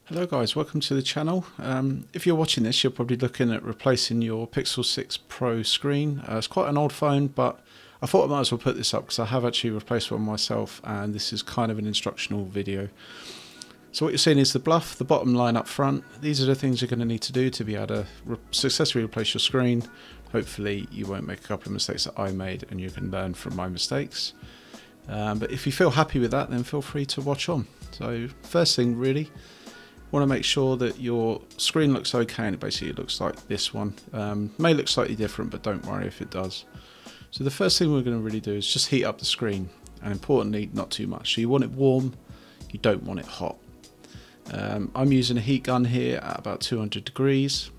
Hello guys, welcome to the channel. If you're watching this, you're probably looking at replacing your Pixel 6 Pro screen. It's quite an old phone, but I thought I might as well put this up because I have actually replaced one myself, and this is kind of an instructional video. So what you're seeing is the bluff, the bottom line up front. These are the things you're going to need to do to be able to successfully replace your screen. Hopefully you won't make a couple of mistakes that I made and you can learn from my mistakes. But if you feel happy with that, then feel free to watch on. So first thing really, want to make sure that your screen looks okay, and it basically looks like this one. May look slightly different, but don't worry if it does. So the first thing we're going to really do is just heat up the screen, and importantly not too much. So you want it warm, you don't want it hot. I'm using a heat gun here at about 200 degrees,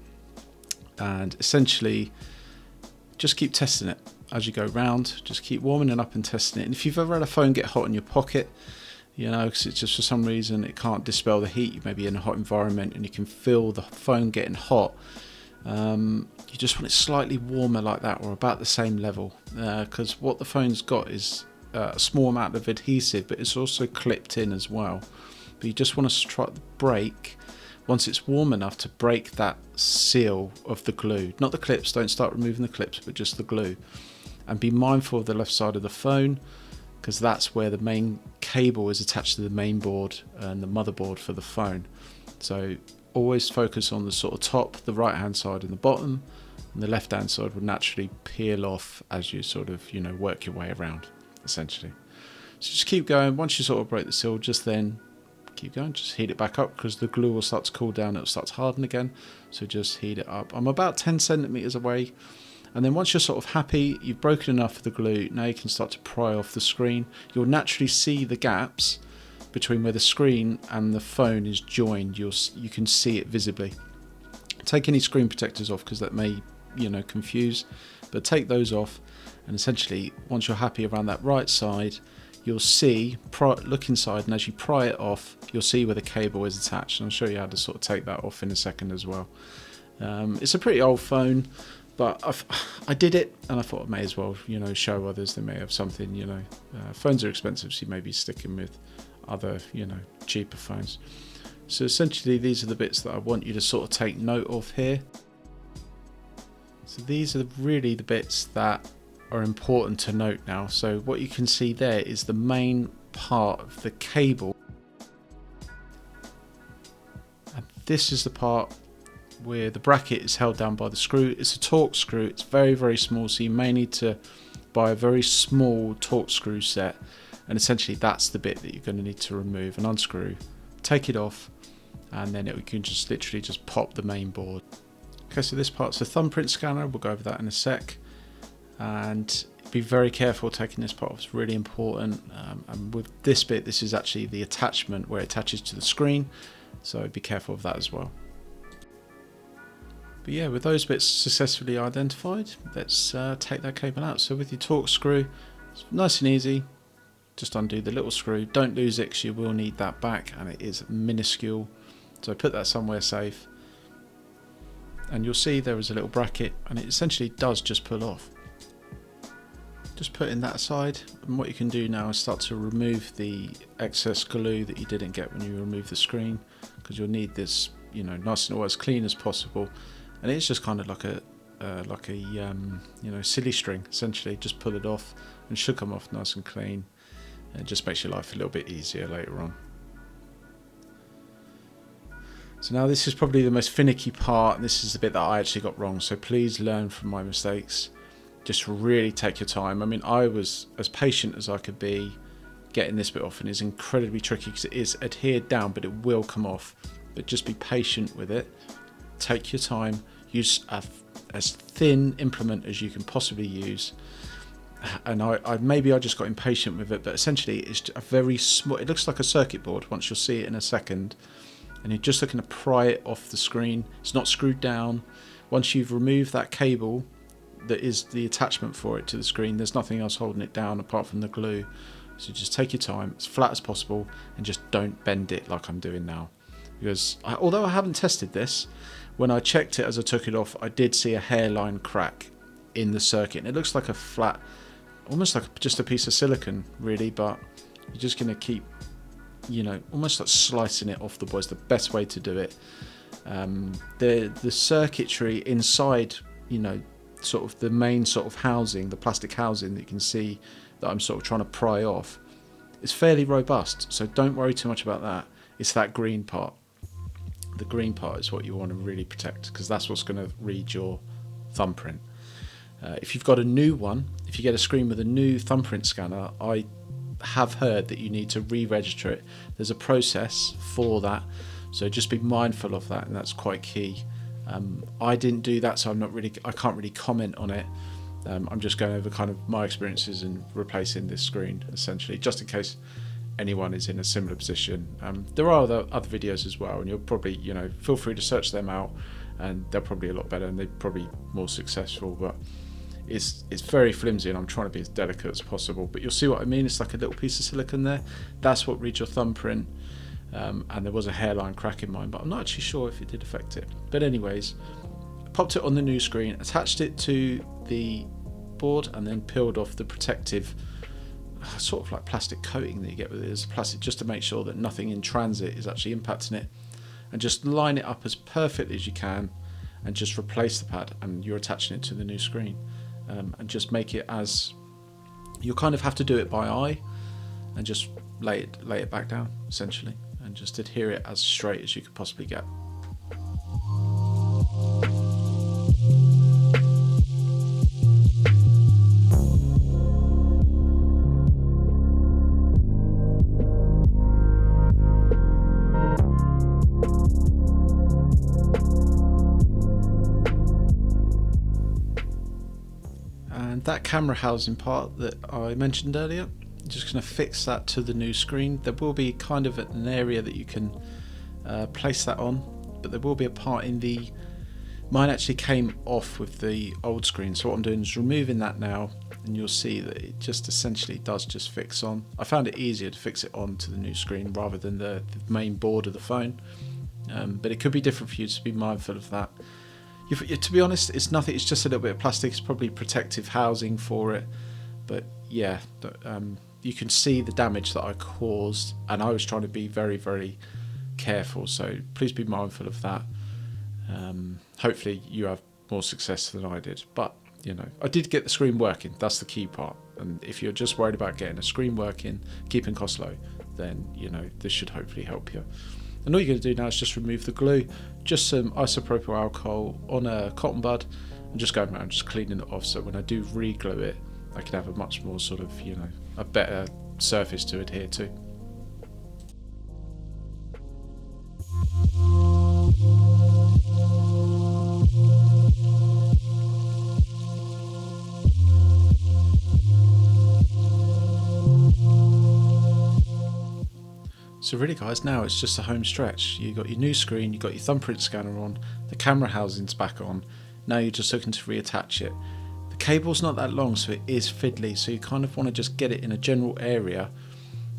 and essentially just keep testing it as you go round. Just keep warming it up and testing it. And if you've ever had a phone get hot in your pocket, you know, because it's just for some reason it can't dispel the heat, you may be in a hot environment and you can feel the phone getting hot, you just want it slightly warmer like that, or about the same level, because what the phone's got is a small amount of adhesive, but it's also clipped in as well. But you just want to strike the break once it's warm enough to break that seal of the glue, not the clips. Don't start removing the clips, but just the glue. And be mindful of the left side of the phone, because that's where the main cable is attached to the main board and the motherboard for the phone. So always focus on the sort of top, the right hand side and the bottom, and the left hand side will naturally peel off as you sort of, you know, work your way around essentially. So just keep going. Once you sort of break the seal, just then keep going, just heat it back up, because the glue will start to cool down, it'll start to harden again, so just heat it up. I'm about 10 centimeters away. And then once you're sort of happy, you've broken enough of the glue, now you can start to pry off the screen. You'll naturally see the gaps between where the screen and the phone is joined. You can see it visibly. Take any screen protectors off, because that may, you know, confuse, but take those off, and essentially once you're happy around that right side, you'll see, look inside, and as you pry it off, you'll see where the cable is attached, and I'll show you how to sort of take that off in a second as well. It's a pretty old phone, but I did it, and I thought I may as well, you know, show others. They may have something, you know. Phones are expensive, so you may be sticking with other, you know, cheaper phones. So essentially these are the bits that I want you to sort of take note of here. So these are really the bits that are important to note now. So what you can see there is the main part of the cable, and this is the part where the bracket is held down by the screw. It's a Torx screw. It's very, very small, so you may need to buy a very small Torx screw set, and essentially that's the bit that you're going to need to remove and unscrew. Take it off, and then you can just literally just pop the main board. Okay, so this part's a thumbprint scanner. We'll go over that in a sec, and be very careful taking this part off. It's really important. And with this bit, this is actually the attachment where it attaches to the screen, so be careful of that as well. But yeah, with those bits successfully identified, let's take that cable out. So with your Torx screw, it's nice and easy. Just undo the little screw. Don't lose it, because you will need that back, and it is minuscule. So put that somewhere safe. And you'll see there is a little bracket, and it essentially does just pull off. Just putting that aside, and what you can do now is start to remove the excess glue that you didn't get when you removed the screen, because you'll need this, you know, nice and all as clean as possible. And it's just kind of like a you know, silly string essentially. Just pull it off, and it should come off nice and clean, and it just makes your life a little bit easier later on. So now this is probably the most finicky part, and this is the bit that I actually got wrong, so please learn from my mistakes. Just really take your time. I mean, I was as patient as I could be getting this bit off, and it's incredibly tricky because it is adhered down, but it will come off. But just be patient with it. Take your time. Use as thin implement as you can possibly use. And maybe I just got impatient with it, but essentially it's a very small, it looks like a circuit board once you'll see it in a second, and you're just looking to pry it off the screen. It's not screwed down. Once you've removed that cable that is the attachment for it to the screen, there's nothing else holding it down apart from the glue. So just take your time, as flat as possible, and just don't bend it like I'm doing now. Because although I haven't tested this, when I checked it as I took it off, I did see a hairline crack in the circuit, and it looks like a flat, almost like just a piece of silicone really, but you're just going to keep almost like slicing it off the board is the best way to do it. The circuitry inside, sort of the main sort of housing, the plastic housing that you can see that I'm sort of trying to pry off, is fairly robust, so don't worry too much about that. It's that green part. The green part is what you want to really protect, because that's what's going to read your thumbprint. If you've got a new one, if you get a screen with a new thumbprint scanner, I have heard that you need to re-register it. There's a process for that, so just be mindful of that, and that's quite key. I didn't do that, so I can't really comment on it. I'm just going over kind of my experiences in replacing this screen, essentially, just in case anyone is in a similar position. There are other videos as well, and you'll probably, feel free to search them out, and they're probably a lot better and they're probably more successful, but it's very flimsy, and I'm trying to be as delicate as possible. But you'll see what I mean. It's like a little piece of silicone there. That's what reads your thumbprint. And there was a hairline crack in mine, but I'm not actually sure if it did affect it. But anyways, popped it on the new screen, attached it to the board, and then peeled off the protective sort of like plastic coating that you get with it as plastic, just to make sure that nothing in transit is actually impacting it, and just line it up as perfectly as you can, and just replace the pad, and you're attaching it to the new screen. And just make it as, you'll kind of have to do it by eye, and just lay it back down essentially, and just adhere it as straight as you could possibly get. And that camera housing part that I mentioned earlier, I'm just going to fix that to the new screen. There will be kind of an area that you can place that on, but there will be a part in the, mine actually came off with the old screen, so what I'm doing is removing that now, and you'll see that it just essentially does just fix on. I found it easier to fix it on to the new screen rather than the main board of the phone, but it could be different for you, to be mindful of that. To be honest, it's nothing, it's just a little bit of plastic. It's probably protective housing for it, but yeah, you can see the damage that I caused, and I was trying to be very, very careful, so please be mindful of that. Hopefully you have more success than I did, but I did get the screen working. That's the key part, and if you're just worried about getting a screen working, keeping costs low, then this should hopefully help you. And all you're going to do now is just remove the glue, just some isopropyl alcohol on a cotton bud, and just going around just cleaning it off, so when I do re-glue it, I can have a much more sort of, a better surface to adhere to. So really guys, now it's just a home stretch. You've got your new screen, you've got your thumbprint scanner on, the camera housing's back on, now you're just looking to reattach it. The cable's not that long, so it is fiddly, so you kind of want to just get it in a general area,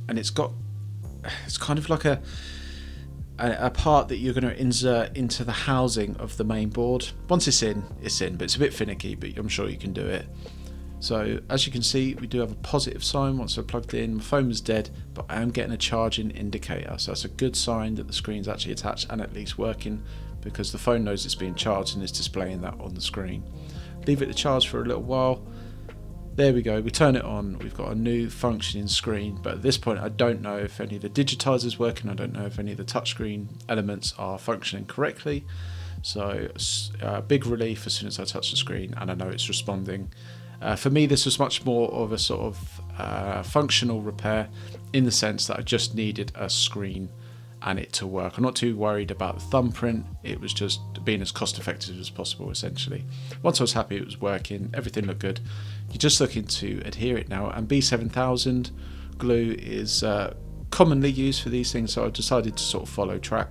and it's kind of like a part that you're going to insert into the housing of the main board. Once it's in, but it's a bit finicky, but I'm sure you can do it. So as you can see, we do have a positive sign once I plugged in. My phone was dead, but I am getting a charging indicator, so that's a good sign that the screen's actually attached and at least working, because the phone knows it's being charged and is displaying that on the screen. Leave it to charge for a little while. There we go, we turn it on, we've got a new functioning screen, but at this point I don't know if any of the digitizer's working, I don't know if any of the touchscreen elements are functioning correctly. So big relief as soon as I touch the screen and I know it's responding. For me, this was much more of a sort of functional repair, in the sense that I just needed a screen and it to work. I'm not too worried about the thumbprint, it was just being as cost effective as possible essentially. Once I was happy it was working, everything looked good, you're just looking to adhere it now, and B7000 glue is commonly used for these things, so I decided to sort of follow track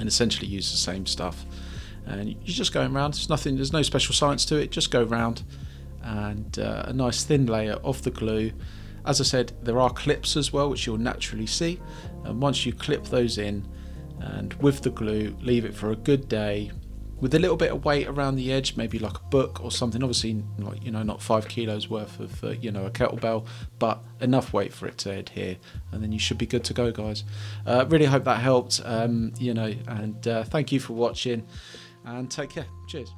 and essentially use the same stuff. And you're just going around, there's no special science to it, just go round, and a nice thin layer of the glue. As I said, there are clips as well, which you'll naturally see, and once you clip those in and with the glue, leave it for a good day, with a little bit of weight around the edge, maybe like a book or something. Obviously, like, you know, not 5 kilos worth of you know, a kettlebell, but enough weight for it to adhere, and then you should be good to go, guys. Really hope that helped. You know, and thank you for watching, and take care. Cheers.